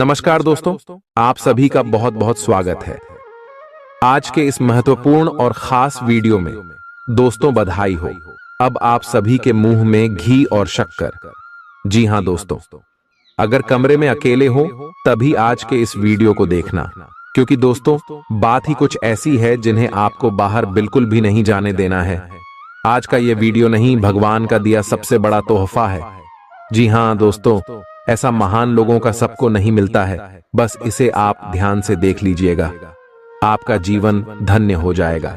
नमस्कार दोस्तों, आप सभी का बहुत बहुत स्वागत है। आज के इस महत्वपूर्ण और खास वीडियो में दोस्तों बधाई हो, अब आप सभी के मुंह में घी और शक्कर। जी हां दोस्तों, अगर कमरे में अकेले हो तभी आज के इस वीडियो को देखना, क्योंकि दोस्तों बात ही कुछ ऐसी है जिन्हें आपको बाहर बिल्कुल भी नहीं जाने देना है। आज का ये वीडियो नहीं, भगवान का दिया सबसे बड़ा तोहफा है। जी हां दोस्तों, ऐसा महान लोगों का सबको नहीं मिलता है। बस इसे आप ध्यान से देख लीजिएगा, आपका जीवन धन्य हो जाएगा।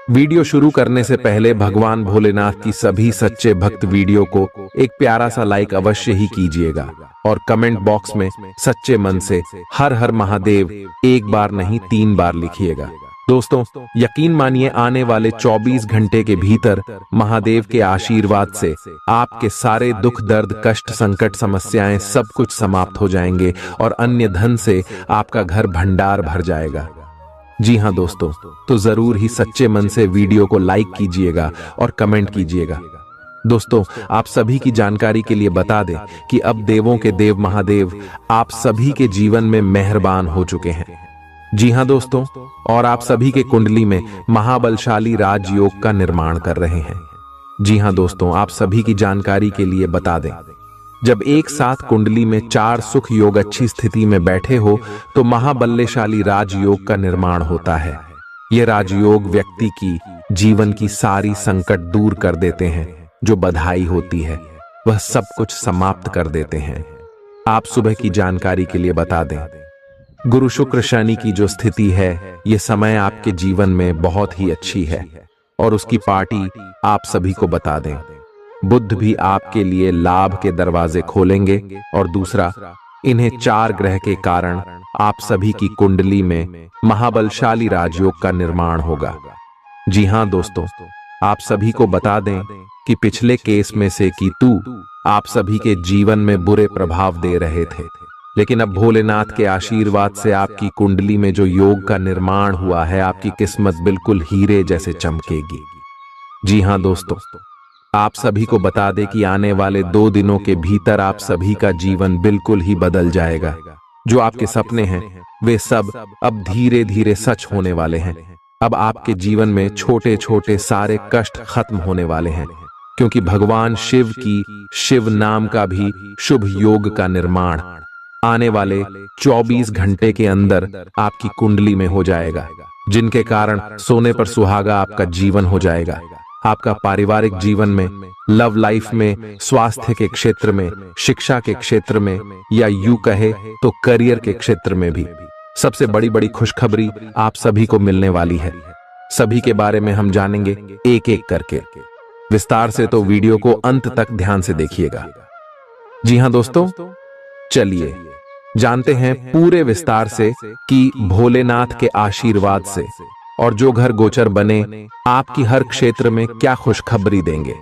वीडियो शुरू करने से पहले भगवान भोलेनाथ की सभी सच्चे भक्त वीडियो को एक प्यारा सा लाइक अवश्य ही कीजिएगा और कमेंट बॉक्स में सच्चे मन से हर हर महादेव एक बार नहीं 3 बार लिखिएगा। दोस्तों यकीन मानिए, आने वाले 24 घंटे के भीतर महादेव के आशीर्वाद से आपके सारे दुख दर्द कष्ट संकट समस्याएं सब कुछ समाप्त हो जाएंगे और अन्य धन से आपका घर भंडार भर जाएगा। जी हां दोस्तों, तो जरूर ही सच्चे मन से वीडियो को लाइक कीजिएगा और कमेंट कीजिएगा। दोस्तों आप सभी की जानकारी के लिए बता दें कि अब देवों के देव महादेव आप सभी के जीवन में मेहरबान हो चुके हैं। जी हां दोस्तों, और आप सभी के कुंडली में महाबलशाली राजयोग का निर्माण कर रहे हैं। जी हां दोस्तों, आप सभी की जानकारी के लिए बता दें, जब एक साथ कुंडली में 4 सुख योग अच्छी स्थिति में बैठे हो तो महाबल्यशाली राजयोग का निर्माण होता है। यह राजयोग व्यक्ति की जीवन की सारी संकट दूर कर देते हैं, जो बधाई होती है वह सब कुछ समाप्त कर देते हैं। आप सुबह की जानकारी के लिए बता दें, गुरु शुक्र शनि की जो स्थिति है, यह समय आपके जीवन में बहुत ही अच्छी है और उसकी पार्टी आप सभी को बता दें। बुध भी आपके लिए लाभ के दरवाजे खोलेंगे और दूसरा, इन्हें 4 ग्रह के कारण आप सभी की कुंडली में महाबलशाली राजयोग का निर्माण होगा। जी हां दोस्तों, आप सभी को बता दें कि पिछले केस में से केतु आप सभी के जीवन में बुरे प्रभाव दे रहे थे, लेकिन अब भोलेनाथ के आशीर्वाद से आपकी कुंडली में जो योग का निर्माण हुआ है, आपकी किस्मत बिल्कुल हीरे जैसे चमकेगी। जी हां दोस्तों, आप सभी को बता दें कि आने वाले 2 दिनों के भीतर आप सभी का जीवन बिल्कुल ही बदल जाएगा। जो आपके सपने हैं वे सब अब धीरे धीरे सच होने वाले हैं। अब आपके जीवन में छोटे छोटे सारे कष्ट खत्म होने वाले हैं, क्योंकि भगवान शिव की शिव नाम का भी शुभ योग का निर्माण आने वाले 24 घंटे के अंदर आपकी कुंडली में हो जाएगा, जिनके कारण सोने पर सुहागा आपका जीवन हो जाएगा। आपका पारिवारिक जीवन में, लव लाइफ में, स्वास्थ्य के क्षेत्र में, शिक्षा के क्षेत्र में, या यूं कहे तो करियर के क्षेत्र में भी सबसे बड़ी बड़ी खुशखबरी आप सभी को मिलने वाली है। सभी के बारे में हम जानेंगे एक एक करके विस्तार से, तो वीडियो को अंत तक ध्यान से देखिएगा। जी हां दोस्तों, चलिए जानते हैं पूरे विस्तार से कि भोलेनाथ के आशीर्वाद से और जो घर गोचर बने आपकी हर क्षेत्र में क्या खुशखबरी देंगे।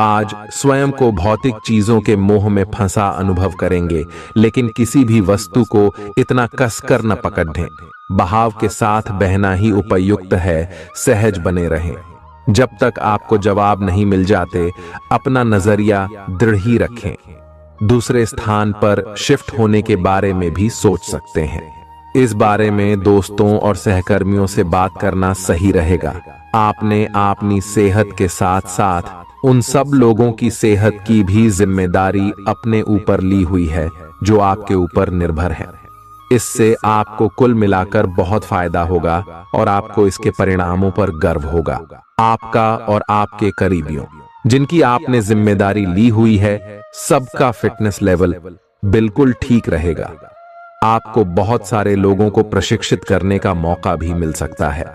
आज स्वयं को भौतिक चीजों के मोह में फंसा अनुभव करेंगे, लेकिन किसी भी वस्तु को इतना कसकर न पकड़ें। बहाव के साथ बहना ही उपयुक्त है, सहज बने रहें। जब तक आपको जवाब नहीं मिल जाते, अपना नजरिया दृढ़ ही रखें। दूसरे स्थान पर शिफ्ट होने के बारे में भी सोच सकते हैं। इस बारे में दोस्तों और सहकर्मियों से बात करना सही रहेगा। आपने अपनी सेहत के साथ साथ उन सब लोगों की सेहत की भी जिम्मेदारी अपने ऊपर ली हुई है जो आपके ऊपर निर्भर है। इससे आपको कुल मिलाकर बहुत फायदा होगा और आपको इसके परिणामों पर गर्व होगा। आपका और आपके करीबियों जिनकी आपने जिम्मेदारी ली हुई है, सबका फिटनेस लेवल बिल्कुल ठीक रहेगा। आपको बहुत सारे लोगों को प्रशिक्षित करने का मौका भी मिल सकता है।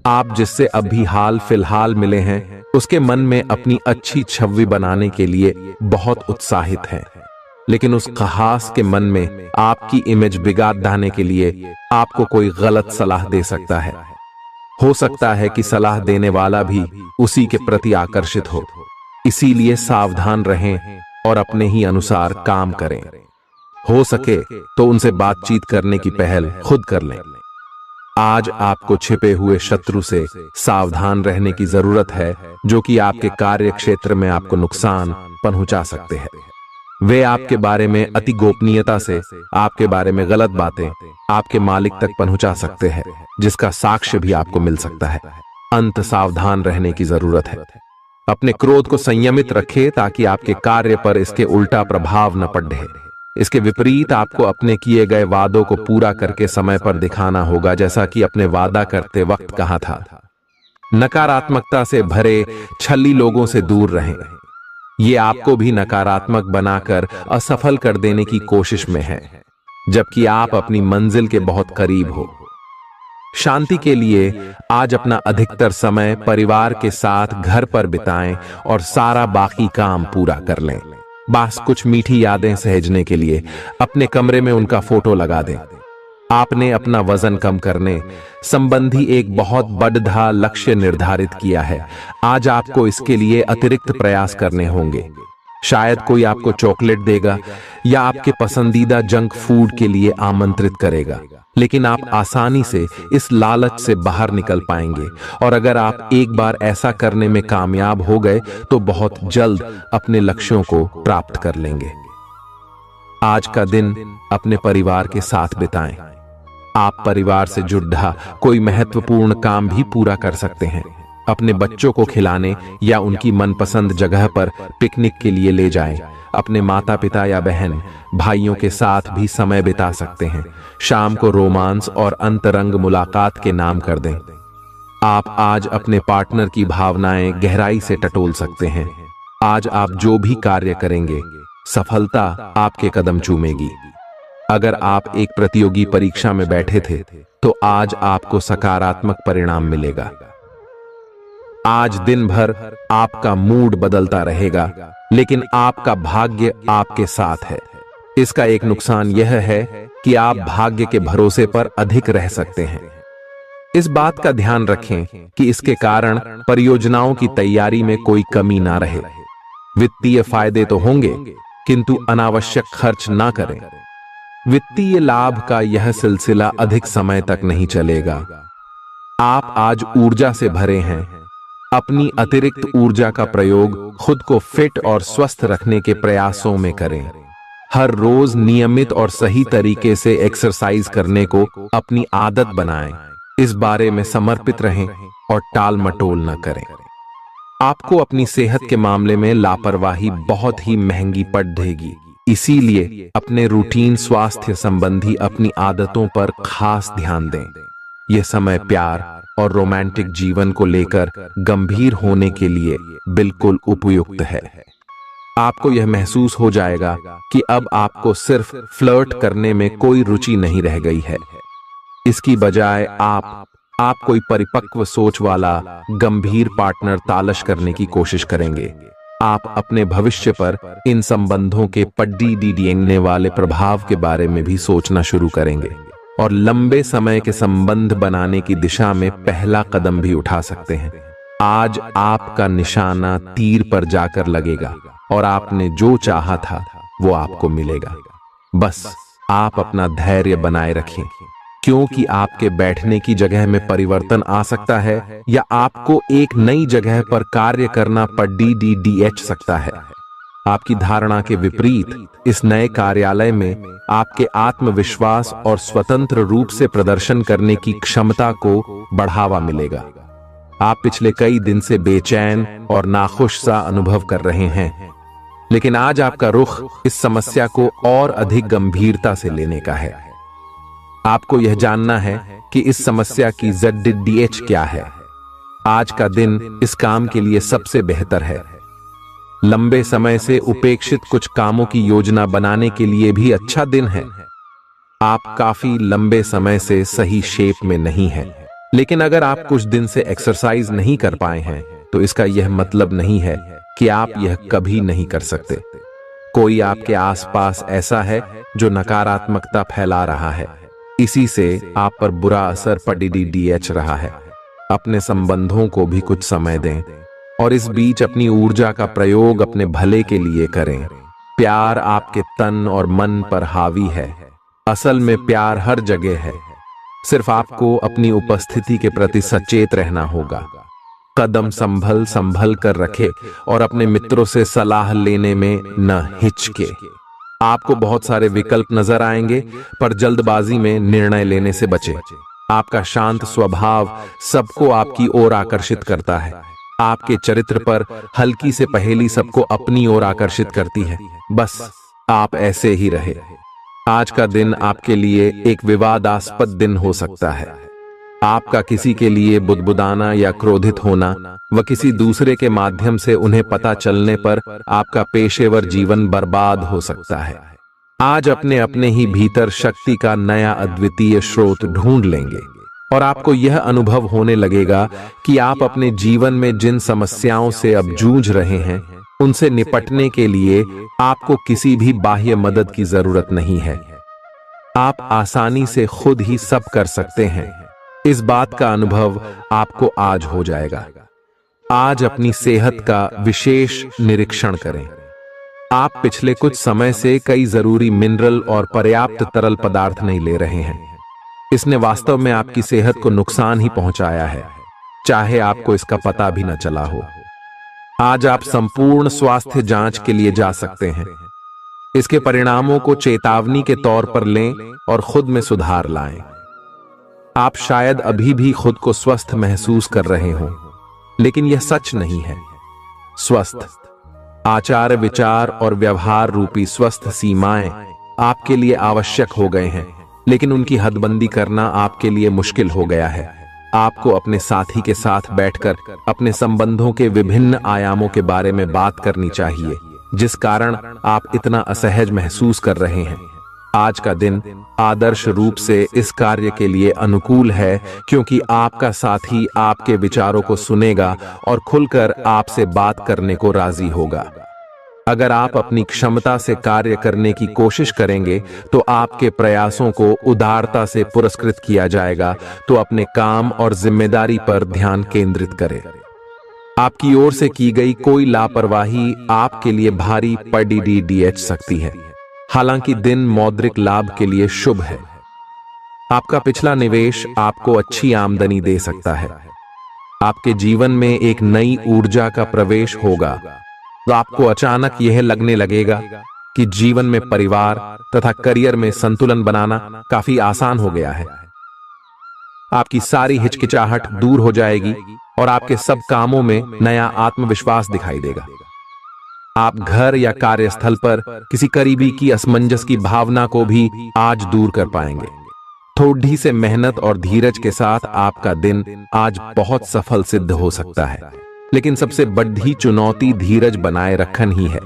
आप जिससे अभी हाल फिलहाल मिले हैं, उसके मन में अपनी अच्छी छवि बनाने के लिए बहुत उत्साहित हैं, लेकिन उस खास के मन में आपकी इमेज बिगाड़ डालने के लिए आपको कोई गलत सलाह दे सकता है। हो सकता है कि सलाह देने वाला भी उसी के प्रति आकर्षित हो, इसीलिए सावधान रहें और अपने ही अनुसार काम करें। हो सके तो उनसे बातचीत करने की पहल खुद कर लें। आज आपको छिपे हुए शत्रु से सावधान रहने की जरूरत है, जो कि आपके कार्य क्षेत्र में आपको नुकसान पहुंचा सकते हैं। वे आपके बारे में अति गोपनीयता से आपके बारे में गलत बातें आपके मालिक तक पहुंचा सकते हैं, जिसका साक्ष्य भी आपको मिल सकता है। अंत सावधान रहने की जरूरत है। अपने क्रोध को संयमित रखें ताकि आपके कार्य पर इसके उल्टा प्रभाव न पड़े। इसके विपरीत आपको अपने किए गए वादों को पूरा करके समय पर दिखाना होगा, जैसा कि अपने वादा करते वक्त कहा था। नकारात्मकता से भरे छली लोगों से दूर रहें। ये आपको भी नकारात्मक बनाकर असफल कर देने की कोशिश में है, जबकि आप अपनी मंजिल के बहुत करीब हो। शांति के लिए आज अपना अधिकतर समय परिवार के साथ घर पर बिताएं और सारा बाकी काम पूरा कर लें। बस कुछ मीठी यादें सहेजने के लिए अपने कमरे में उनका फोटो लगा दें। आपने अपना वजन कम करने संबंधी एक बहुत बड़ा लक्ष्य निर्धारित किया है। आज आपको इसके लिए अतिरिक्त प्रयास करने होंगे। शायद कोई आपको चॉकलेट देगा या आपके पसंदीदा जंक फूड के लिए आमंत्रित करेगा, लेकिन आप आसानी से इस लालच से बाहर निकल पाएंगे। और अगर आप एक बार ऐसा करने में कामयाब हो गए तो बहुत जल्द अपने लक्ष्यों को प्राप्त कर लेंगे। आज का दिन अपने परिवार के साथ बिताएं। आप परिवार से जुड़ा कोई महत्वपूर्ण काम भी पूरा कर सकते हैं। अपने बच्चों को खिलाने या उनकी मनपसंद जगह पर पिकनिक के लिए ले जाएं। अपने माता पिता या बहन भाइयों के साथ भी समय बिता सकते हैं। शाम को रोमांस और अंतरंग मुलाकात के नाम कर दें। आप आज अपने पार्टनर की भावनाएं गहराई से टटोल सकते हैं। आज आप जो भी कार्य करेंगे, सफलता आपके कदम चूमेगी। अगर आप एक प्रतियोगी परीक्षा में बैठे थे तो आज आपको सकारात्मक परिणाम मिलेगा। आज दिन भर आपका मूड बदलता रहेगा, लेकिन आपका भाग्य आपके साथ है। इसका एक नुकसान यह है कि आप भाग्य के भरोसे पर अधिक रह सकते हैं। इस बात का ध्यान रखें कि इसके कारण परियोजनाओं की तैयारी में कोई कमी ना रहे। वित्तीय फायदे तो होंगे, किंतु अनावश्यक खर्च ना करें। वित्तीय लाभ का यह सिलसिला अधिक समय तक नहीं चलेगा। आप आज ऊर्जा से भरे हैं। अपनी अतिरिक्त ऊर्जा का प्रयोग खुद को फिट और स्वस्थ रखने के प्रयासों में करें। हर रोज नियमित और सही तरीके से एक्सरसाइज करने को अपनी आदत बनाएं। इस बारे में समर्पित रहें और टाल मटोल न करें। आपको अपनी सेहत के मामले में लापरवाही बहुत ही महंगी पड़ेगी। इसीलिए अपने रूटीन स्वास्थ्य संबंधी अपनी आदतों पर खास ध्यान दें। यह समय प्यार और रोमांटिक जीवन को लेकर गंभीर होने के लिए बिल्कुल उपयुक्त है। आपको यह महसूस हो जाएगा कि अब आपको सिर्फ फ्लर्ट करने में कोई रुचि नहीं रह गई है। इसकी बजाय आप कोई परिपक्व सोच वाला गंभीर पार्टनर तलाश करने की कोशिश करेंगे। आप अपने भविष्य पर इन संबंधों के पड़ने वाले प्रभाव के बारे में भी सोचना शुरू करेंगे और लंबे समय के संबंध बनाने की दिशा में पहला कदम भी उठा सकते हैं। आज आपका निशाना तीर पर जाकर लगेगा और आपने जो चाहा था वो आपको मिलेगा। बस आप अपना धैर्य बनाए रखें, क्योंकि आपके बैठने की जगह में परिवर्तन आ सकता है या आपको एक नई जगह पर कार्य करना पड़ सकता है। आपकी धारणा के विपरीत इस नए कार्यालय में आपके आत्मविश्वास और स्वतंत्र रूप से प्रदर्शन करने की क्षमता को बढ़ावा मिलेगा। आप पिछले कई दिन से बेचैन और नाखुश सा अनुभव कर रहे हैं, लेकिन आज आपका रुख इस समस्या को और अधिक गंभीरता से लेने का है। आपको यह जानना है कि इस समस्या की ZDH क्या है। आज का दिन इस काम के लिए सबसे बेहतर है। लंबे समय से उपेक्षित कुछ कामों की योजना बनाने के लिए भी अच्छा दिन है। आप काफी लंबे समय से सही शेप में नहीं हैं, लेकिन अगर आप कुछ दिन से एक्सरसाइज नहीं कर पाए हैं तो इसका यह मतलब नहीं है कि आप यह कभी नहीं कर सकते। कोई आपके आसपास ऐसा है जो नकारात्मकता फैला रहा है, इसी से आप पर बुरा असर पड़ रहा है। अपने संबंधों को भी कुछ समय दें और इस बीच अपनी ऊर्जा का प्रयोग अपने भले के लिए करें। प्यार आपके तन और मन पर हावी है। असल में प्यार हर जगह है, सिर्फ आपको अपनी उपस्थिति के प्रति सचेत रहना होगा। कदम संभल संभल कर रखे और अपने मित्रों से सलाह लेने में न हिचके। आपको बहुत सारे विकल्प नजर आएंगे, पर जल्दबाजी में निर्णय लेने से बचे। आपका शांत स्वभाव सबको आपकी ओर आकर्षित करता है। आपके चरित्र पर हल्की से पहेली सबको अपनी ओर आकर्षित करती है। बस आप ऐसे ही रहे। आज का दिन आपके लिए एक विवादास्पद दिन हो सकता है। आपका किसी के लिए बुदबुदाना या क्रोधित होना व किसी दूसरे के माध्यम से उन्हें पता चलने पर आपका पेशेवर जीवन बर्बाद हो सकता है। आज अपने अपने ही भीतर शक्ति का नया अद्वितीय स्रोत ढूंढ लेंगे और आपको यह अनुभव होने लगेगा कि आप अपने जीवन में जिन समस्याओं से अब जूझ रहे हैं, उनसे निपटने के लिए आपको किसी भी बाह्य मदद की जरूरत नहीं है। आप आसानी से खुद ही सब कर सकते हैं। इस बात का अनुभव आपको आज हो जाएगा। आज अपनी सेहत का विशेष निरीक्षण करें। आप पिछले कुछ समय से कई जरूरी मिनरल और पर्याप्त तरल पदार्थ नहीं ले रहे हैं। इसने वास्तव में आपकी सेहत को नुकसान ही पहुंचाया है, चाहे आपको इसका पता भी न चला हो। आज आप संपूर्ण स्वास्थ्य जांच के लिए जा सकते हैं। इसके परिणामों को चेतावनी के तौर पर लें और खुद में सुधार लाएं। आप शायद अभी भी खुद को स्वस्थ महसूस कर रहे हों, लेकिन यह सच नहीं है। स्वस्थ आचार, विचार और व्यवहार रूपी स्वस्थ सीमाएं आपके लिए आवश्यक हो गए हैं, लेकिन उनकी हदबंदी करना आपके लिए मुश्किल हो गया है। आपको अपने साथी के साथ बैठकर अपने संबंधों के विभिन्न आयामों के बारे में बात करनी चाहिए, जिस कारण आप इतना असहज महसूस कर रहे हैं। आज का दिन आदर्श रूप से इस कार्य के लिए अनुकूल है, क्योंकि आपका साथी आपके विचारों को सुनेगा और खुलकर आपसे बात करने को राजी होगा। अगर आप अपनी क्षमता से कार्य करने की कोशिश करेंगे तो आपके प्रयासों को उदारता से पुरस्कृत किया जाएगा। तो अपने काम और जिम्मेदारी पर ध्यान केंद्रित करें। आपकी ओर से की गई कोई लापरवाही आपके लिए भारी पड़ सकती है। हालांकि दिन मौद्रिक लाभ के लिए शुभ है। आपका पिछला निवेश आपको अच्छी आमदनी दे सकता है। आपके जीवन में एक नई ऊर्जा का प्रवेश होगा, तो आपको अचानक यह लगने लगेगा कि जीवन में परिवार तथा करियर में संतुलन बनाना काफी आसान हो गया है। आपकी सारी हिचकिचाहट दूर हो जाएगी और आपके सब कामों में नया आत्मविश्वास दिखाई देगा। आप घर या कार्यस्थल पर किसी करीबी की असमंजस की भावना को भी आज दूर कर पाएंगे। थोड़ी से मेहनत और धीरज के साथ आपका दिन आज बहुत सफल सिद्ध हो सकता है, लेकिन सबसे बड़ी चुनौती धीरज बनाए रखना ही है।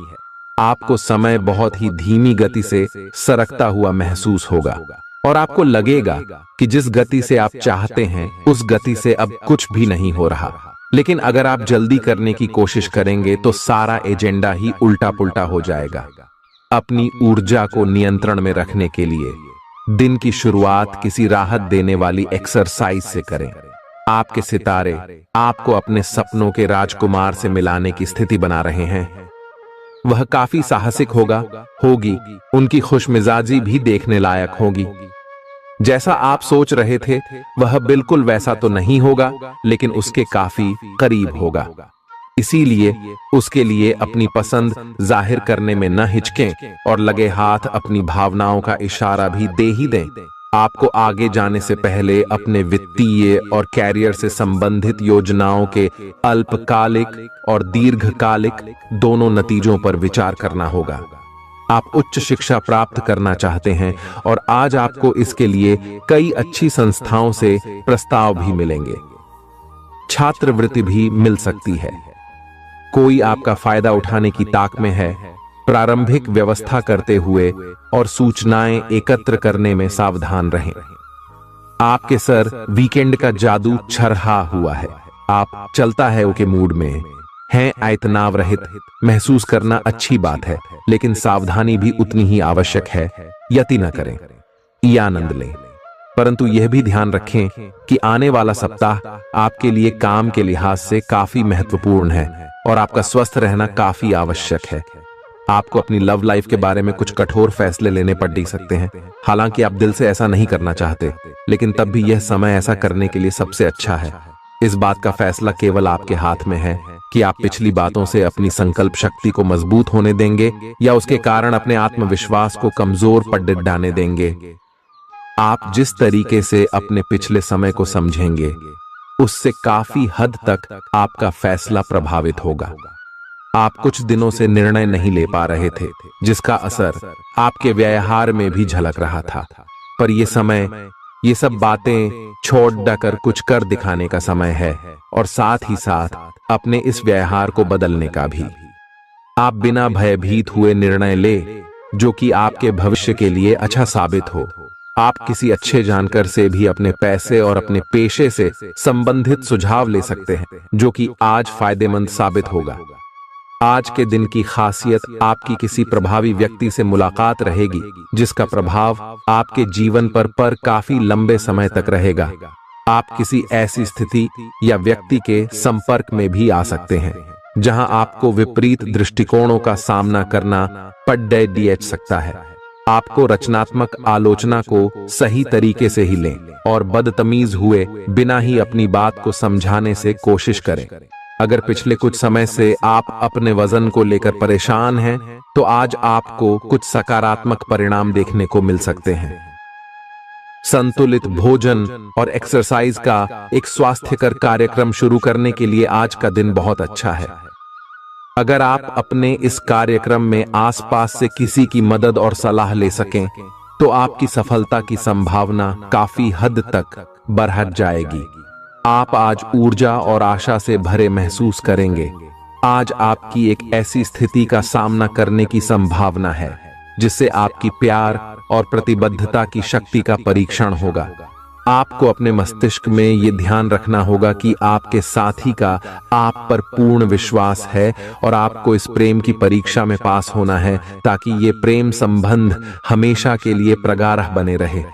आपको समय बहुत ही धीमी गति से सरकता हुआ महसूस होगा और आपको लगेगा कि जिस गति से आप चाहते हैं उस गति से अब कुछ भी नहीं हो रहा। लेकिन अगर आप जल्दी करने की कोशिश करेंगे तो सारा एजेंडा ही उल्टा पुल्टा हो जाएगा। अपनी ऊर्जा को नियंत्रण में रखने के लिए दिन की शुरुआत किसी राहत देने वाली एक्सरसाइज से करें। आपके सितारे आपको अपने सपनों के राजकुमार से मिलाने की स्थिति बना रहे हैं। वह काफी साहसिक होगी। उनकी खुशमिजाजी भी देखने लायक होगी। जैसा आप सोच रहे थे वह बिल्कुल वैसा तो नहीं होगा, लेकिन उसके काफी करीब होगा। इसीलिए उसके लिए अपनी पसंद जाहिर करने में न हिचकें और लगे हाथ अपनी भावनाओं का इशारा भी दे ही दें। आपको आगे जाने से पहले अपने वित्तीय और कैरियर से संबंधित योजनाओं के अल्पकालिक और दीर्घकालिक दोनों नतीजों पर विचार करना होगा। आप उच्च शिक्षा प्राप्त करना चाहते हैं और आज आपको इसके लिए कई अच्छी संस्थाओं से प्रस्ताव भी मिलेंगे। छात्रवृत्ति भी मिल सकती है। कोई आपका फायदा उठाने की ताक में है। प्रारंभिक व्यवस्था करते हुए और सूचनाएं एकत्र करने में सावधान रहें। आपके सर वीकेंड का जादू छरहा हुआ है। आप चलता है के मूड में हैं। तनाव रहित महसूस करना अच्छी बात है, लेकिन सावधानी भी उतनी ही आवश्यक है। यति न करें, ये आनंद लें, परंतु यह भी ध्यान रखें कि आने वाला सप्ताह आपके लिए काम के लिहाज से काफी महत्वपूर्ण है और आपका स्वस्थ रहना काफी आवश्यक है। आपको अपनी लव लाइफ के बारे में कुछ कठोर फैसले लेने पड़ सकते हैं। हालांकि आप दिल से ऐसा नहीं करना चाहते, लेकिन तब भी यह समय ऐसा करने के लिए सबसे अच्छा है। इस बात का फैसला केवल आपके हाथ में है कि आप पिछली बातों से अपनी संकल्प शक्ति को मजबूत होने देंगे या उसके कारण अपने आत्मविश्वास को कमजोर पड़ने देंगे। आप जिस तरीके से अपने पिछले समय को समझेंगे, उससे काफी हद तक आपका फैसला प्रभावित होगा। आप कुछ दिनों से निर्णय नहीं ले पा रहे थे, जिसका असर आपके व्यवहार में भी झलक रहा था। पर यह समय, ये सब बातें छोड़ कर कुछ कर दिखाने का समय है, और साथ ही साथ अपने इस व्यवहार को बदलने का भी। आप बिना भयभीत हुए निर्णय ले जो कि आपके भविष्य के लिए अच्छा साबित हो। आप किसी अच्छे जानकार से भी अपने पैसे और अपने पेशे से संबंधित सुझाव ले सकते हैं, जो कि आज फायदेमंद साबित होगा। आज के दिन की खासियत आपकी किसी प्रभावी व्यक्ति से मुलाकात रहेगी, जिसका प्रभाव आपके जीवन पर काफी लंबे समय तक रहेगा। आप किसी ऐसी स्थिति या व्यक्ति के संपर्क में भी आ सकते हैं जहां आपको विपरीत दृष्टिकोणों का सामना करना पड़ सकता है। आपको रचनात्मक आलोचना को सही तरीके से ही लें और बदतमीज हुए बिना ही अपनी बात को समझाने से कोशिश करें। अगर पिछले कुछ समय से आप अपने वजन को लेकर परेशान हैं, तो आज आपको कुछ सकारात्मक परिणाम देखने को मिल सकते हैं। संतुलित भोजन और एक्सरसाइज का एक स्वास्थ्यकर कार्यक्रम शुरू करने के लिए आज का दिन बहुत अच्छा है। अगर आप अपने इस कार्यक्रम में आसपास से किसी की मदद और सलाह ले सकें, तो आपकी सफलता की संभावना काफी हद तक बढ़ जाएगी। आप आज ऊर्जा और आशा से भरे महसूस करेंगे। आज आपकी एक ऐसी स्थिति का सामना करने की संभावना है जिससे आपकी प्यार और प्रतिबद्धता की शक्ति का परीक्षण होगा। आपको अपने मस्तिष्क में ये ध्यान रखना होगा कि आपके साथी का आप पर पूर्ण विश्वास है और आपको इस प्रेम की परीक्षा में पास होना है, ताकि ये प्रेम संबंध हमेशा के लिए प्रगाढ़ बने रहे।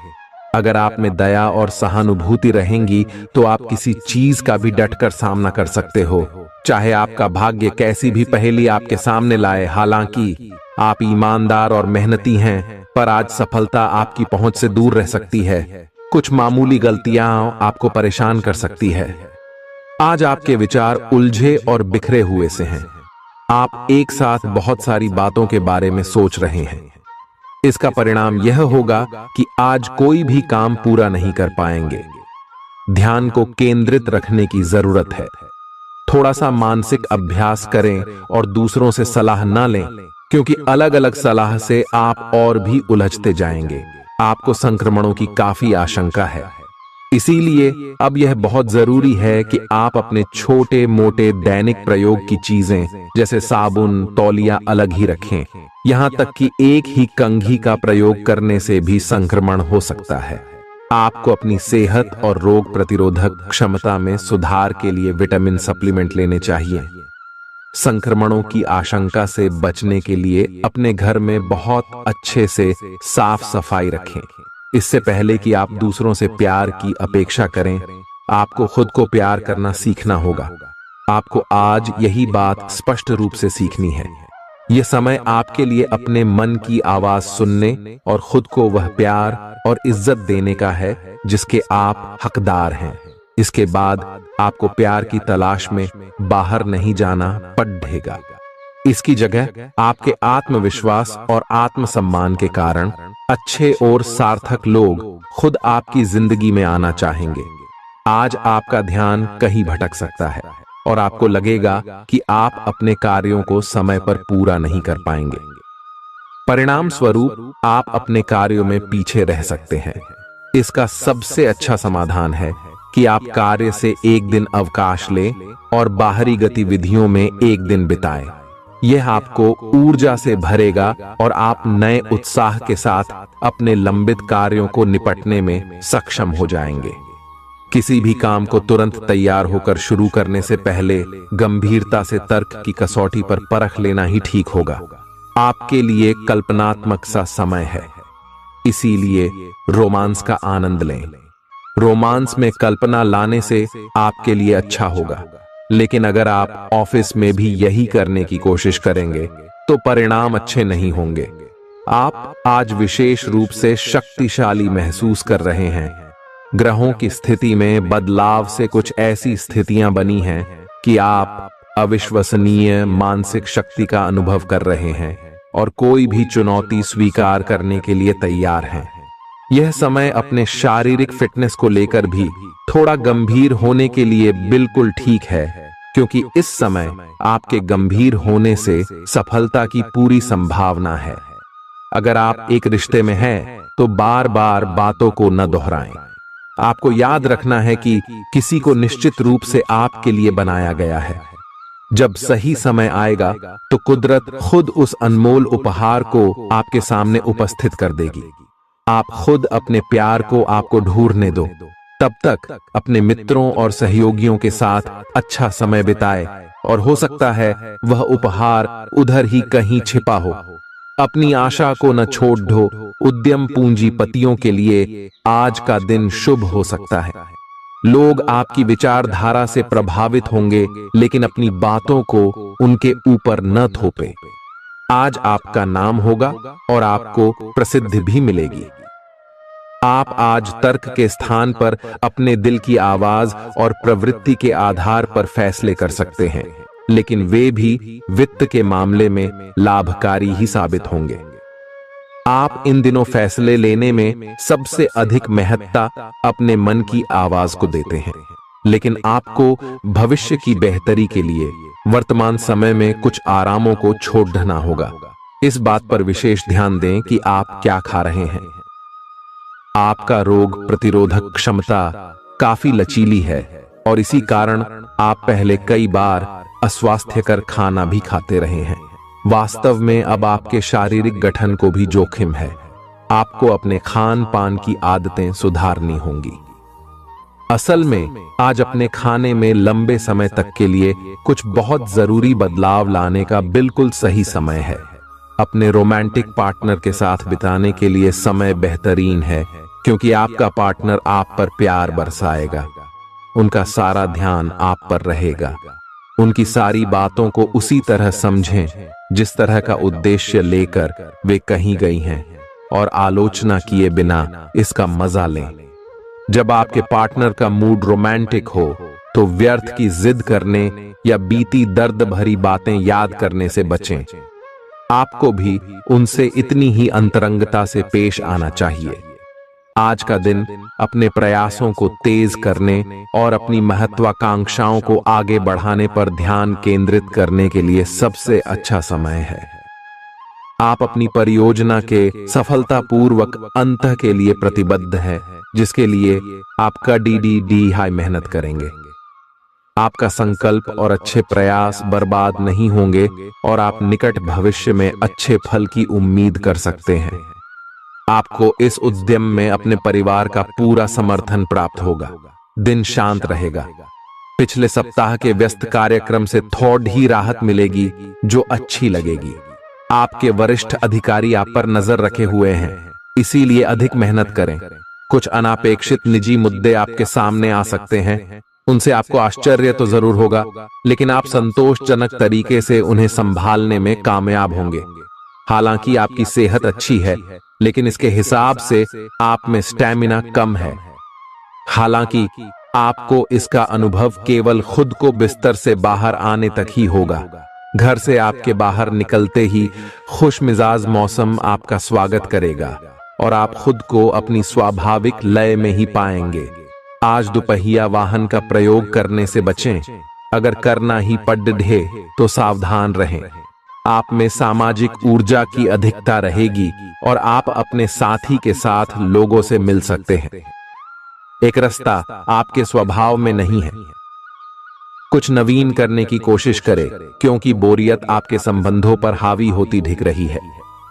अगर आप में दया और सहानुभूति रहेंगी, तो आप किसी चीज का भी डटकर सामना कर सकते हो, चाहे आपका भाग्य कैसी भी पहेली आपके सामने लाए। हालांकि आप ईमानदार और मेहनती हैं, पर आज सफलता आपकी पहुंच से दूर रह सकती है। कुछ मामूली गलतियां आपको परेशान कर सकती है। आज आपके विचार उलझे और बिखरे हुए से हैं। आप एक साथ बहुत सारी बातों के बारे में सोच रहे हैं। इसका परिणाम यह होगा कि आज कोई भी काम पूरा नहीं कर पाएंगे। ध्यान को केंद्रित रखने की जरूरत है। थोड़ा सा मानसिक अभ्यास करें और दूसरों से सलाह न लें, क्योंकि अलग अलग सलाह से आप और भी उलझते जाएंगे। आपको संक्रमणों की काफी आशंका है, इसीलिए अब यह बहुत जरूरी है कि आप अपने छोटे मोटे दैनिक प्रयोग की चीजें जैसे साबुन, तौलिया अलग ही रखें। यहां तक कि एक ही कंघी का प्रयोग करने से भी संक्रमण हो सकता है। आपको अपनी सेहत और रोग प्रतिरोधक क्षमता में सुधार के लिए विटामिन सप्लीमेंट लेने चाहिए। संक्रमणों की आशंका से बचने के लिए अपने घर में बहुत अच्छे से साफ सफाई रखें। इससे पहले कि आप दूसरों से प्यार की अपेक्षा करें, आपको खुद को प्यार करना सीखना होगा। आपको आज यही बात स्पष्ट रूप से सीखनी है। यह समय आपके लिए अपने मन की आवाज सुनने और खुद को वह प्यार और इज्जत देने का है जिसके आप हकदार हैं। इसके बाद आपको प्यार की तलाश में बाहर नहीं जाना पड़ेगा। इसकी जगह आपके आत्मविश्वास और आत्मसम्मान के कारण अच्छे और सार्थक लोग खुद आपकी जिंदगी में आना चाहेंगे। आज आपका ध्यान कहीं भटक सकता है और आपको लगेगा कि आप अपने कार्यों को समय पर पूरा नहीं कर पाएंगे। परिणाम स्वरूप आप अपने कार्यों में पीछे रह सकते हैं। इसका सबसे अच्छा समाधान है कि आप कार्य से एक दिन अवकाश लें और बाहरी गतिविधियों में एक दिन बिताएं। यह आपको ऊर्जा से भरेगा और आप नए उत्साह के साथ अपने लंबित कार्यों को निपटने में सक्षम हो जाएंगे। किसी भी काम को तुरंत तैयार होकर शुरू करने से पहले गंभीरता से तर्क की कसौटी पर परख लेना ही ठीक होगा। आपके लिए कल्पनात्मक सा समय है, इसीलिए रोमांस का आनंद लें। रोमांस में कल्पना लाने से आपके लिए अच्छा होगा, लेकिन अगर आप ऑफिस में भी यही करने की कोशिश करेंगे तो परिणाम अच्छे नहीं होंगे। आप आज विशेष रूप से शक्तिशाली महसूस कर रहे हैं। ग्रहों की स्थिति में बदलाव से कुछ ऐसी स्थितियां बनी हैं कि आप अविश्वसनीय मानसिक शक्ति का अनुभव कर रहे हैं और कोई भी चुनौती स्वीकार करने के लिए तैयार हैं। यह समय अपने शारीरिक फिटनेस को लेकर भी थोड़ा गंभीर होने के लिए बिल्कुल ठीक है, क्योंकि इस समय आपके गंभीर होने से सफलता की पूरी संभावना है। अगर आप एक रिश्ते में हैं, तो बार बार बातों को न दोहराएं। आपको याद रखना है कि किसी को निश्चित रूप से आपके लिए बनाया गया है। जब सही समय आएगा तो कुदरत खुद उस अनमोल उपहार को आपके सामने उपस्थित कर देगी। आप खुद अपने प्यार को आपको ढूंढने दो। तब तक अपने मित्रों और सहयोगियों के साथ अच्छा समय बिताए और हो सकता है वह उपहार उधर ही कहीं छिपा हो। अपनी आशा को न छोड़ दो। उद्यम पूंजीपतियों के लिए आज का दिन शुभ हो सकता है। लोग आपकी विचारधारा से प्रभावित होंगे, लेकिन अपनी बातों को उनके ऊपर न थोपे। आज आपका नाम होगा और आपको प्रसिद्धि भी मिलेगी। आप आज तर्क के स्थान पर अपने दिल की आवाज और प्रवृत्ति के आधार पर फैसले कर सकते हैं, लेकिन वे भी वित्त के मामले में लाभकारी ही साबित होंगे। आप इन दिनों फैसले लेने में सबसे अधिक महत्ता अपने मन की आवाज को देते हैं, लेकिन आपको भविष्य की बेहतरी के लिए वर्तमान समय में कुछ आरामों को छोड़ना होगा। इस बात पर विशेष ध्यान दें कि आप क्या खा रहे हैं। आपका रोग प्रतिरोधक क्षमता काफी लचीली है और इसी कारण आप पहले कई बार अस्वास्थ्यकर खाना भी खाते रहे हैं। वास्तव में अब आपके शारीरिक गठन को भी जोखिम है। आपको अपने खान पान की आदतें सुधारनी होंगी। असल में आज अपने खाने में लंबे समय तक के लिए कुछ बहुत जरूरी बदलाव लाने का बिल्कुल सही समय है। अपने रोमांटिक पार्टनर के साथ बिताने के लिए समय बेहतरीन है, क्योंकि आपका पार्टनर आप पर प्यार बरसाएगा। उनका सारा ध्यान आप पर रहेगा। उनकी सारी बातों को उसी तरह समझें जिस तरह का उद्देश्य लेकर वे कहीं गई हैं, और आलोचना किए बिना इसका मजा लें। जब आपके पार्टनर का मूड रोमांटिक हो तो व्यर्थ की जिद करने या बीती दर्द भरी बातें याद करने से बचें। आपको भी उनसे इतनी ही अंतरंगता से पेश आना चाहिए। आज का दिन अपने प्रयासों को तेज करने और अपनी महत्वाकांक्षाओं को आगे बढ़ाने पर ध्यान केंद्रित करने के लिए सबसे अच्छा समय है। आप अपनी परियोजना के सफलतापूर्वक अंत के लिए प्रतिबद्ध हैं, जिसके लिए आप कड़ी हाई मेहनत करेंगे। आपका संकल्प और अच्छे प्रयास बर्बाद नहीं होंगे और आप निकट भविष्य में अच्छे फल की उम्मीद कर सकते हैं। आपको इस उद्यम में अपने परिवार का पूरा समर्थन प्राप्त होगा। दिन शांत रहेगा। पिछले सप्ताह के व्यस्त कार्यक्रम से थोड़ी ही राहत मिलेगी, जो अच्छी लगेगी। आपके वरिष्ठ अधिकारी आप पर नजर रखे हुए हैं, इसीलिए अधिक मेहनत करें। कुछ अनापेक्षित निजी मुद्दे आपके सामने आ सकते हैं। उनसे आपको आश्चर्य तो जरूर होगा, लेकिन आप संतोषजनक तरीके से उन्हें संभालने में कामयाब होंगे। हालांकि आपकी सेहत अच्छी है, लेकिन इसके हिसाब से आप में स्टैमिना कम है। हालांकि आपको इसका अनुभव केवल खुद को बिस्तर से बाहर आने तक ही होगा। घर से आपके बाहर निकलते ही खुशमिजाज मौसम आपका स्वागत करेगा और आप खुद को अपनी स्वाभाविक लय में ही पाएंगे। आज दोपहिया वाहन का प्रयोग करने से बचें। अगर करना ही पड़े तो सावधान रहें। आप में सामाजिक ऊर्जा की अधिकता रहेगी और आप अपने साथी के साथ लोगों से मिल सकते हैं। एक रास्ता आपके स्वभाव में नहीं है। कुछ नवीन करने की कोशिश करें, क्योंकि बोरियत आपके संबंधों पर हावी होती दिख रही है।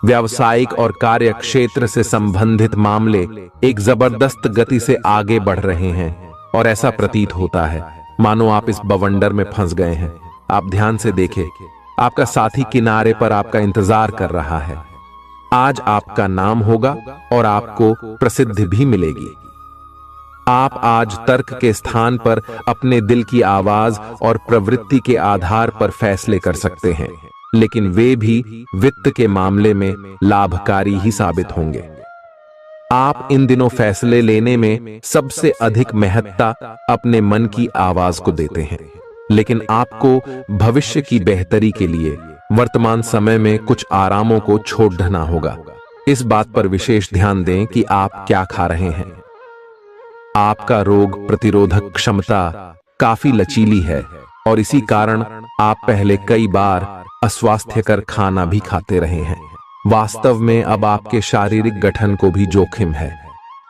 व्यावसायिक और कार्य क्षेत्र से संबंधित मामले एक जबरदस्त गति से आगे बढ़ रहे हैं और ऐसा प्रतीत होता है मानो आप इस बवंडर में फंस गए हैं। आप ध्यान से देखें, आपका साथी किनारे पर आपका इंतजार कर रहा है। आज आपका नाम होगा और आपको प्रसिद्धि भी मिलेगी। आप आज तर्क के स्थान पर अपने दिल की आवाज और प्रवृत्ति के आधार पर फैसले कर सकते हैं, लेकिन वे भी वित्त के मामले में लाभकारी ही साबित होंगे। आप इन दिनों फैसले लेने में सबसे अधिक महत्ता अपने मन की आवाज को देते हैं, लेकिन आपको भविष्य की बेहतरी के लिए वर्तमान समय में कुछ आरामों को छोड़ना होगा। इस बात पर विशेष ध्यान दें कि आप क्या खा रहे हैं। आपका रोग प्रतिरोधक क्षमता काफी लचीली है और इसी कारण आप पहले कई बार अस्वास्थ्यकर खाना भी खाते रहे हैं। वास्तव में अब आपके शारीरिक गठन को भी जोखिम है।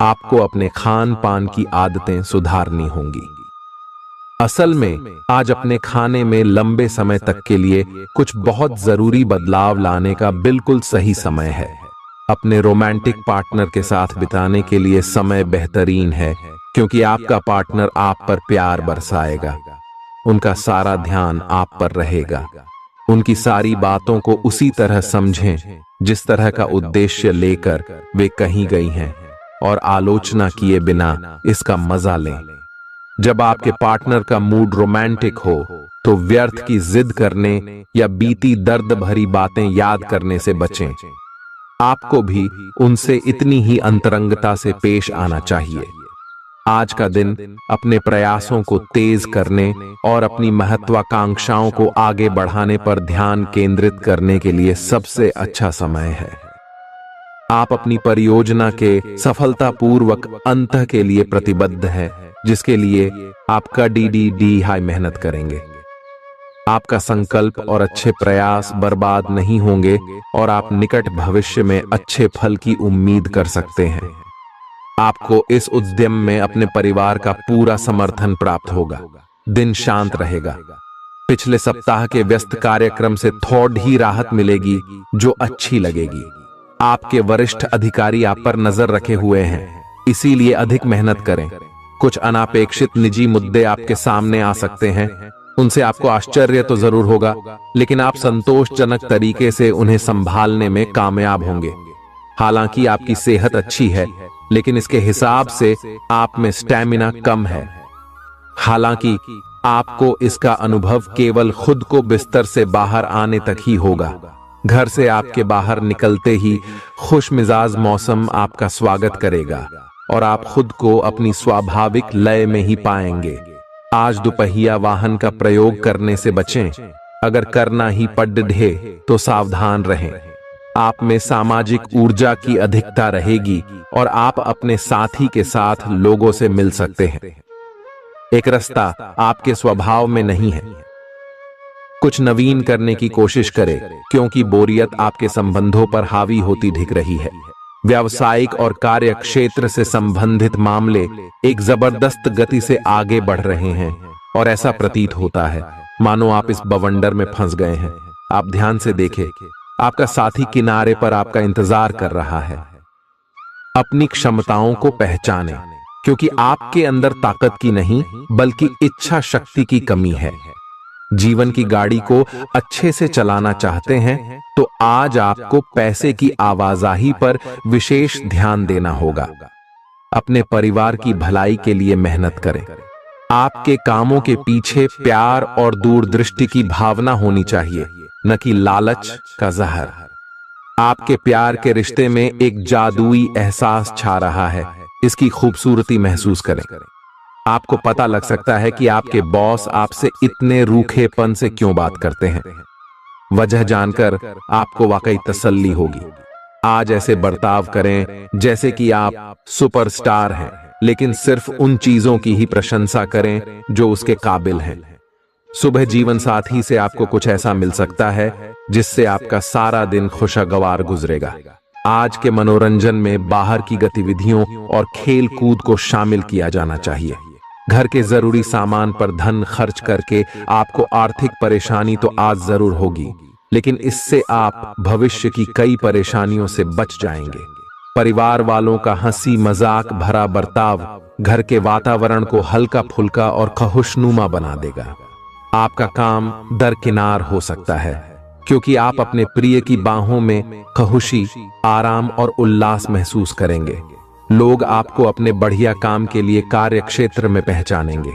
आपको अपने खान पान की आदतें सुधारनी होंगी। असल में आज अपने खाने में लंबे समय तक के लिए कुछ बहुत जरूरी बदलाव लाने का बिल्कुल सही समय है। अपने रोमांटिक पार्टनर के साथ बिताने के लिए समय बेहतरीन है, क्योंकि आपका पार्टनर आप पर प्यार बरसाएगा। उनका सारा ध्यान आप पर रहेगा। उनकी सारी बातों को उसी तरह समझें जिस तरह का उद्देश्य लेकर वे कहीं गई हैं, और आलोचना किए बिना इसका मजा लें। जब आपके पार्टनर का मूड रोमांटिक हो तो व्यर्थ की जिद करने या बीती दर्द भरी बातें याद करने से बचें। आपको भी उनसे इतनी ही अंतरंगता से पेश आना चाहिए। आज का दिन अपने प्रयासों को तेज करने और अपनी महत्वाकांक्षाओं को आगे बढ़ाने पर ध्यान केंद्रित करने के लिए सबसे अच्छा समय है। आप अपनी परियोजना के सफलतापूर्वक अंत के लिए प्रतिबद्ध हैं, जिसके लिए आप कड़ी हाई मेहनत करेंगे। आपका संकल्प और अच्छे प्रयास बर्बाद नहीं होंगे और आप निकट भविष्य में अच्छे फल की उम्मीद कर सकते हैं। आपको इस उद्यम में अपने परिवार का पूरा समर्थन प्राप्त होगा। दिन शांत रहेगा। पिछले सप्ताह के व्यस्त कार्यक्रम से थोड़ी राहत मिलेगी जो अच्छी लगेगी। आपके वरिष्ठ अधिकारी आप पर नजर रखे हुए हैं, इसीलिए अधिक मेहनत करें। कुछ अनापेक्षित निजी मुद्दे आपके सामने आ सकते हैं। उनसे आपको आश्चर्य तो जरूर होगा, लेकिन आप संतोषजनक तरीके से उन्हें संभालने में कामयाब होंगे। हालांकि आपकी सेहत अच्छी है, लेकिन इसके हिसाब से आप में स्टैमिना कम है। हालांकि आपको इसका अनुभव केवल खुद को बिस्तर से बाहर आने तक ही होगा। घर से आपके बाहर निकलते ही खुशमिजाज मौसम आपका स्वागत करेगा और आप खुद को अपनी स्वाभाविक लय में ही पाएंगे। आज दुपहिया वाहन का प्रयोग करने से बचें। अगर करना ही पड़े तो सावधान रहें। आप में सामाजिक ऊर्जा की अधिकता रहेगी और आप अपने साथी के साथ लोगों से मिल सकते हैं। एक रास्ता आपके स्वभाव में नहीं है। कुछ नवीन करने की कोशिश करें, क्योंकि बोरियत आपके संबंधों पर हावी होती दिख रही है। व्यावसायिक और कार्य क्षेत्र से संबंधित मामले एक जबरदस्त गति से आगे बढ़ रहे हैं और ऐसा प्रतीत होता है मानो आप इस बवंडर में फंस गए हैं। आप ध्यान से देखें, आपका साथी किनारे पर आपका इंतजार कर रहा है। अपनी क्षमताओं को पहचानें, क्योंकि आपके अंदर ताकत की नहीं बल्कि इच्छा शक्ति की कमी है। जीवन की गाड़ी को अच्छे से चलाना चाहते हैं तो आज आपको पैसे की आवाजाही पर विशेष ध्यान देना होगा। अपने परिवार की भलाई के लिए मेहनत करें। आपके कामों के पीछे प्यार और दूरदृष्टि की भावना होनी चाहिए, न कि लालच का जहर। आपके प्यार के रिश्ते में एक जादुई एहसास छा रहा है। इसकी खूबसूरती महसूस करें। आपको पता लग सकता है कि आपके बॉस आपसे इतने रूखेपन से क्यों बात करते हैं। वजह जानकर आपको वाकई तसल्ली होगी। आज ऐसे बर्ताव करें जैसे कि आप सुपरस्टार हैं, लेकिन सिर्फ उन चीजों की ही प्रशंसा करें जो उसके काबिल हैं। सुबह जीवन साथी से आपको कुछ ऐसा मिल सकता है जिससे आपका सारा दिन खुशगवार गुजरेगा। आज के मनोरंजन में बाहर की गतिविधियों और खेल कूद को शामिल किया जाना चाहिए। घर के जरूरी सामान पर धन खर्च करके आपको आर्थिक परेशानी तो आज जरूर होगी, लेकिन इससे आप भविष्य की कई परेशानियों से बच जाएंगे। परिवार वालों का हंसी मजाक भरा बर्ताव घर के वातावरण को हल्का फुल्का और खुशनुमा बना देगा। आपका काम दरकिनार हो सकता है, क्योंकि आप अपने प्रिय की बाहों में खुशी, आराम और उल्लास महसूस करेंगे। लोग आपको अपने बढ़िया काम के लिए कार्य क्षेत्र में पहचानेंगे।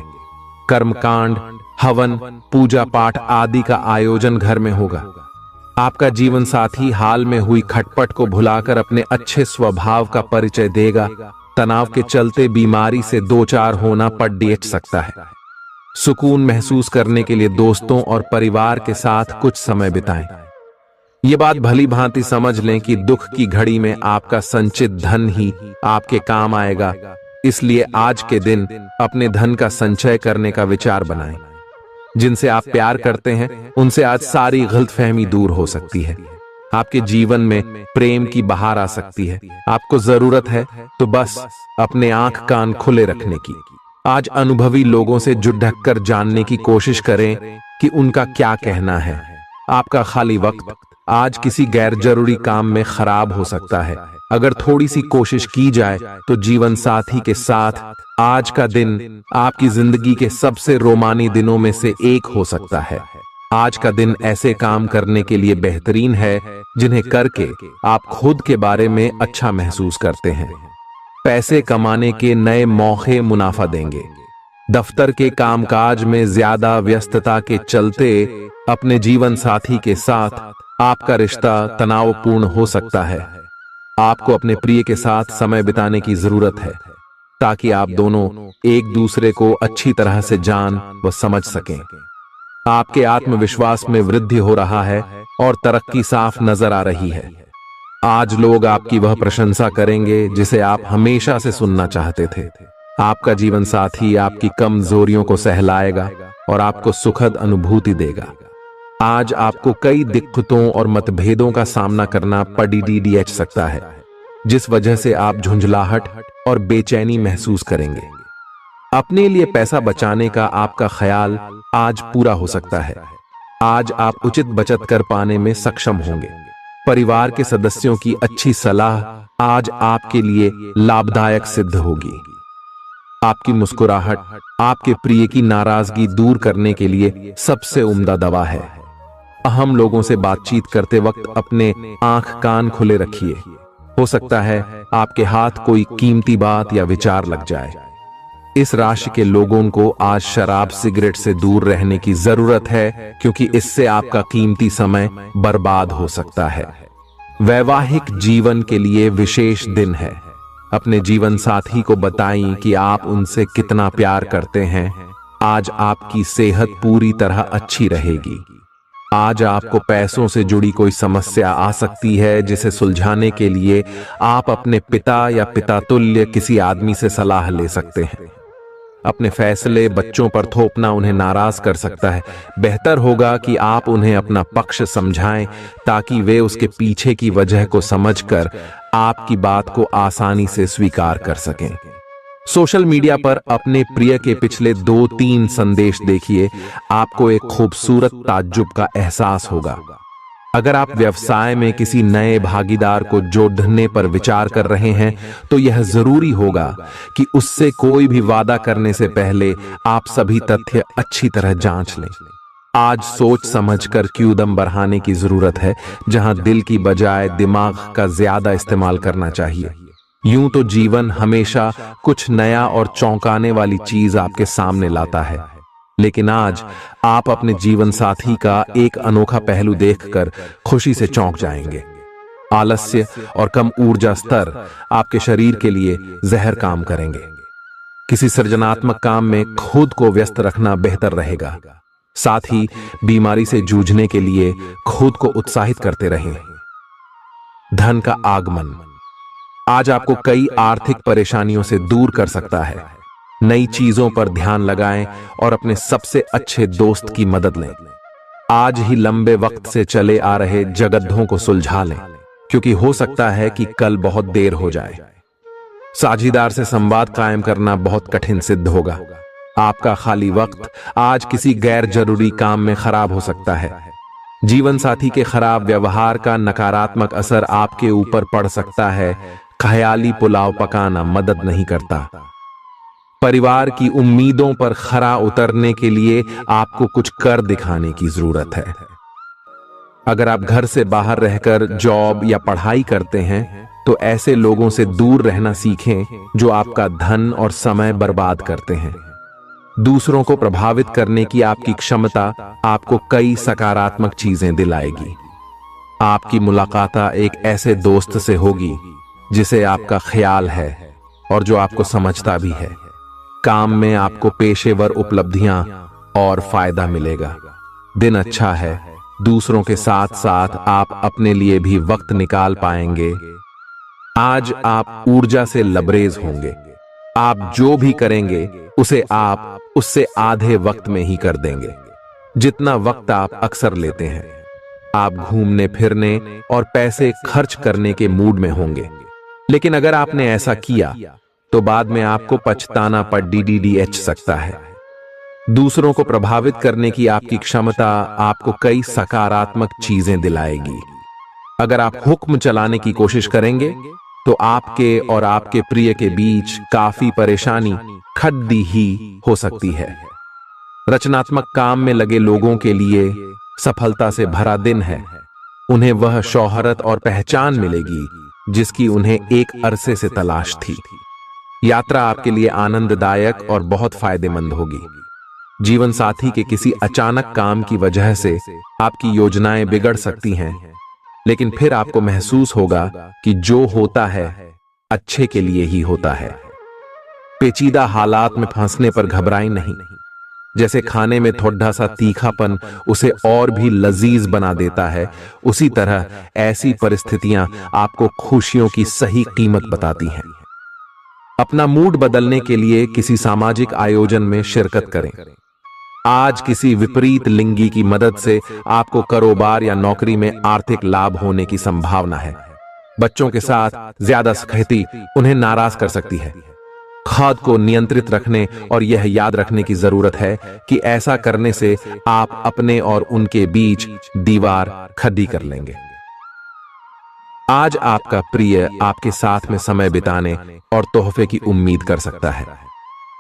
कर्मकांड, हवन, पूजा पाठ आदि का आयोजन घर में होगा। आपका जीवन साथी हाल में हुई खटपट को भुलाकर अपने अच्छे स्वभाव का परिचय देगा। तनाव के चलते बीमारी से दो चार होना पड़ सकता है। सुकून महसूस करने के लिए दोस्तों और परिवार के साथ कुछ समय बिताएं। ये बात भली भांति समझ लें कि दुख की घड़ी में आपका संचित धन ही आपके काम आएगा। इसलिए आज के दिन अपने धन का संचय करने का विचार बनाएं। जिनसे आप प्यार करते हैं उनसे आज सारी गलतफहमी दूर हो सकती है। आपके जीवन में प्रेम की बहार आ सकती है। आपको जरूरत है तो बस अपने आंख कान खुले रखने की। आज अनुभवी लोगों से जुड़क कर जानने की कोशिश करें कि उनका क्या कहना है। आपका खाली वक्त आज किसी गैर जरूरी काम में खराब हो सकता है। अगर थोड़ी सी कोशिश की जाए तो जीवन साथी के साथ आज का दिन आपकी जिंदगी के सबसे रोमानी दिनों में से एक हो सकता है। आज का दिन ऐसे काम करने के लिए बेहतरीन है जिन्हें करके आप खुद के बारे में अच्छा महसूस करते हैं। पैसे कमाने के नए मौके मुनाफा देंगे। दफ्तर के कामकाज में ज्यादा व्यस्तता के चलते अपने जीवन साथी के साथ आपका रिश्ता तनावपूर्ण हो सकता है। आपको अपने प्रिय के साथ समय बिताने की जरूरत है ताकि आप दोनों एक दूसरे को अच्छी तरह से जान व समझ सकें। आपके आत्मविश्वास में वृद्धि हो रहा है और तरक्की साफ नजर आ रही है। आज लोग आपकी वह प्रशंसा करेंगे जिसे आप हमेशा से सुनना चाहते थे। आपका जीवन साथी आपकी कमजोरियों को सहलाएगा और आपको सुखद अनुभूति देगा। आज आपको कई दिक्कतों और मतभेदों का सामना करना पड़ सकता है, जिस वजह से आप झुंझलाहट और बेचैनी महसूस करेंगे। अपने लिए पैसा बचाने का आपका ख्याल आज पूरा हो सकता है। आज आप उचित बचत कर पाने में सक्षम होंगे। परिवार के सदस्यों की अच्छी सलाह आज आपके लिए लाभदायक सिद्ध होगी। आपकी मुस्कुराहट आपके प्रिय की नाराजगी दूर करने के लिए सबसे उम्दा दवा है। अहम लोगों से बातचीत करते वक्त अपने आंख कान खुले रखिए। हो सकता है आपके हाथ कोई कीमती बात या विचार लग जाए। इस राशि के लोगों को आज शराब सिगरेट से दूर रहने की जरूरत है, क्योंकि इससे आपका कीमती समय बर्बाद हो सकता है। वैवाहिक जीवन के लिए विशेष दिन है। अपने जीवन साथी को बताएं कि आप उनसे कितना प्यार करते हैं। आज आपकी सेहत पूरी तरह अच्छी रहेगी। आज आपको पैसों से जुड़ी कोई समस्या आ सकती है, जिसे सुलझाने के लिए आप अपने पिता या पितातुल्य किसी आदमी से सलाह ले सकते हैं। अपने फैसले बच्चों पर थोपना उन्हें नाराज कर सकता है। बेहतर होगा कि आप उन्हें अपना पक्ष समझाएं ताकि वे उसके पीछे की वजह को समझकर आपकी बात को आसानी से स्वीकार कर सकें। सोशल मीडिया पर अपने प्रिय के पिछले 2-3 संदेश देखिए, आपको एक खूबसूरत ताज्जुब का एहसास होगा। अगर आप व्यवसाय में किसी नए भागीदार को जोड़ने पर विचार कर रहे हैं तो यह जरूरी होगा कि उससे कोई भी वादा करने से पहले आप सभी तथ्य अच्छी तरह जांच लें। आज सोच समझकर कदम बढ़ाने की जरूरत है, जहां दिल की बजाय दिमाग का ज्यादा इस्तेमाल करना चाहिए। यूं तो जीवन हमेशा कुछ नया और चौंकाने वाली चीज आपके सामने लाता है, लेकिन आज आप अपने जीवन साथी का एक अनोखा पहलू देखकर खुशी से चौंक जाएंगे। आलस्य और कम ऊर्जा स्तर आपके शरीर के लिए जहर काम करेंगे। किसी सृजनात्मक काम में खुद को व्यस्त रखना बेहतर रहेगा। साथ ही बीमारी से जूझने के लिए खुद को उत्साहित करते रहें। धन का आगमन आज आपको कई आर्थिक परेशानियों से दूर कर सकता है। नई चीजों पर ध्यान लगाएं और अपने सबसे अच्छे दोस्त की मदद लें। आज ही लंबे वक्त से चले आ रहे जगद्धों को सुलझा लें, क्योंकि हो सकता है कि कल बहुत देर हो जाए। साझीदार से संवाद कायम करना बहुत कठिन सिद्ध होगा। आपका खाली वक्त आज किसी गैर जरूरी काम में खराब हो सकता है। जीवन साथी के खराब व्यवहार का नकारात्मक असर आपके ऊपर पड़ सकता है। ख्याली पुलाव पकाना मदद नहीं करता। परिवार की उम्मीदों पर खरा उतरने के लिए आपको कुछ कर दिखाने की जरूरत है। अगर आप घर से बाहर रहकर जॉब या पढ़ाई करते हैं तो ऐसे लोगों से दूर रहना सीखें जो आपका धन और समय बर्बाद करते हैं। दूसरों को प्रभावित करने की आपकी क्षमता आपको कई सकारात्मक चीजें दिलाएगी। आपकी मुलाकात एक ऐसे दोस्त से होगी जिसे आपका ख्याल है और जो आपको समझता भी है। काम में आपको पेशेवर उपलब्धियां और फायदा मिलेगा। दिन अच्छा है। दूसरों के साथ साथ आप अपने लिए भी वक्त निकाल पाएंगे। आज आप ऊर्जा से लबरेज होंगे। आप जो भी करेंगे उसे आप उससे आधे वक्त में ही कर देंगे जितना वक्त आप अक्सर लेते हैं। आप घूमने फिरने और पैसे खर्च करने के मूड में होंगे, लेकिन अगर आपने ऐसा किया तो बाद में आपको पछताना पड़ DDDH सकता है। दूसरों को प्रभावित करने की आपकी क्षमता आपको कई सकारात्मक चीजें दिलाएगी। अगर आप हुक्म चलाने की कोशिश करेंगे तो आपके और आपके प्रिय के बीच काफी परेशानी खड़ी ही हो सकती है। रचनात्मक काम में लगे लोगों के लिए सफलता से भरा दिन है। उन्हें वह शोहरत और पहचान मिलेगी जिसकी उन्हें एक अरसे से तलाश थी। यात्रा आपके लिए आनंददायक और बहुत फायदेमंद होगी। जीवन साथी के किसी अचानक काम की वजह से आपकी योजनाएं बिगड़ सकती हैं, लेकिन फिर आपको महसूस होगा कि जो होता है अच्छे के लिए ही होता है। पेचीदा हालात में फंसने पर घबराएं नहीं। जैसे खाने में थोड़ा सा तीखापन उसे और भी लजीज बना देता है, उसी तरह ऐसी परिस्थितियां आपको खुशियों की सही कीमत बताती हैं। अपना मूड बदलने के लिए किसी सामाजिक आयोजन में शिरकत करें। आज किसी विपरीत लिंगी की मदद से आपको कारोबार या नौकरी में आर्थिक लाभ होने की संभावना है। बच्चों के साथ ज्यादा सख्ती उन्हें नाराज कर सकती है। खुद को नियंत्रित रखने और यह याद रखने की जरूरत है कि ऐसा करने से आप अपने और उनके बीच दीवार खड़ी कर लेंगे। आज आपका प्रिय आपके साथ में समय बिताने और तोहफे की उम्मीद कर सकता है।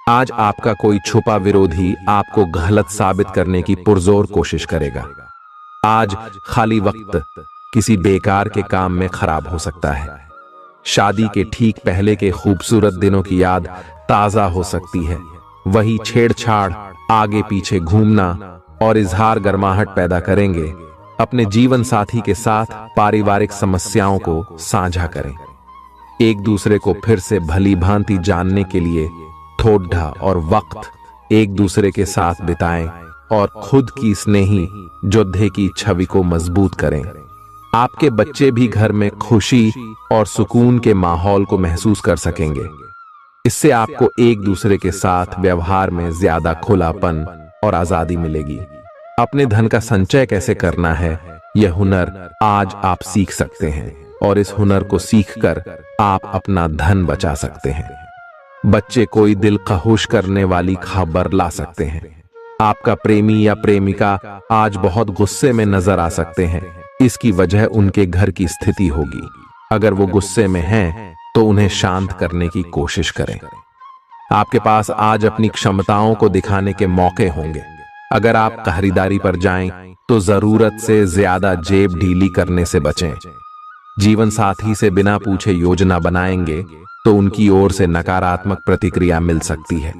आज आपका कोई छुपा विरोधी आपको गलत साबित करने की पुरजोर कोशिश करेगा। आज खाली वक्त किसी बेकार के काम में खराब हो सकता है। शादी के ठीक पहले के खूबसूरत दिनों की याद ताजा हो सकती है। वही छेड़छाड़, आगे पीछे घूमना और इजहार गर्माहट पैदा करेंगे। अपने जीवन साथी के साथ पारिवारिक समस्याओं को साझा करें। एक दूसरे को फिर से भली भांति जानने के लिए थोड़ा और वक्त एक दूसरे के साथ बिताएं और खुद की स्नेही योद्धे की छवि को मजबूत करें। आपके बच्चे भी घर में खुशी और सुकून के माहौल को महसूस कर सकेंगे। इससे आपको एक दूसरे के साथ व्यवहार में ज्यादा खुलापन और आजादी मिलेगी। अपने धन का संचय कैसे करना है, यह हुनर आज आप सीख सकते हैं और इस हुनर को सीखकर आप अपना धन बचा सकते हैं। बच्चे कोई दिल खहुश करने वाली खबर ला सकते हैं। आपका प्रेमी या प्रेमिका आज बहुत गुस्से में नजर आ सकते हैं। इसकी वजह उनके घर की स्थिति होगी। अगर वो गुस्से में हैं, तो उन्हें शांत करने की कोशिश करें। आपके पास आज अपनी क्षमताओं को दिखाने के मौके होंगे। अगर आप खरीदारी पर जाएं, तो जरूरत से ज्यादा जेब ढीली करने से बचें। जीवन साथी से बिना पूछे योजना बनाएंगे तो उनकी ओर से नकारात्मक प्रतिक्रिया मिल सकती है।